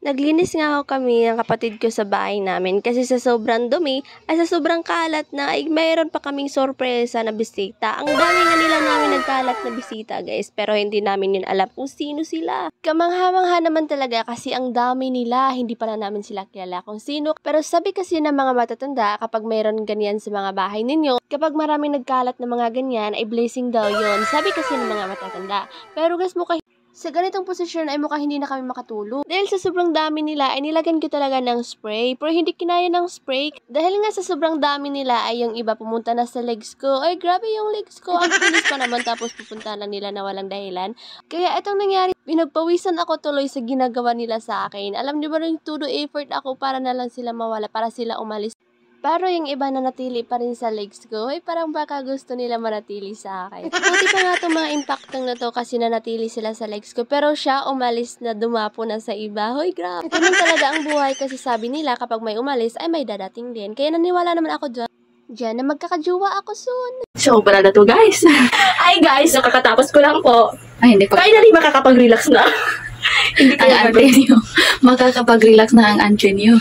Naglinis nga ako kami ng kapatid ko sa bahay namin kasi sa sobrang dumi ay sa sobrang kalat na ay mayroon pa kaming sorpresa na bisita. Ang dami nga nila namin nagkalat na bisita guys, pero hindi namin yun alam kung sino sila. Kamangha-mangha naman talaga kasi ang dami nila, hindi pala namin sila kilala kung sino. Pero sabi kasi ng mga matatanda kapag mayroon ganyan sa mga bahay ninyo, kapag maraming nagkalat na mga ganyan ay blessing daw yun. Sabi kasi ng mga matatanda. Pero guys, sa ganitong posisyon ay mukhang hindi na kami makatulog. Dahil sa sobrang dami nila ay nilagyan ko talaga ng spray. Pero hindi kinaya ng spray. Dahil nga sa sobrang dami nila ay yung iba pumunta na sa legs ko. Ay grabe yung legs ko. Ang kinis pa naman tapos pupunta lang nila na walang dahilan. Kaya itong nangyari, pinagpawisan ako tuloy sa ginagawa nila sa akin. Alam niyo ba yung todo effort ako para na lang sila mawala, para sila umalis. Pero yung iba na natili pa rin sa legs ko, ay parang baka gusto nila manatili sa akin. Buti pa nga itong mga impactong na to kasi nanatili sila sa legs ko. Pero siya umalis na dumapo na sa iba. Hoy, grabe. Ito naman talaga ang buhay kasi sabi nila kapag may umalis ay may dadating din. Kaya naniwala naman ako dyan na magkakajuwa ako soon. So, pala na to guys. Hi guys, nakakatapos ko lang po. Ay, hindi pa. Finally, makakapag-relax na. Hindi ko ang ante nyo. Makakapag-relax na ang ante nyo.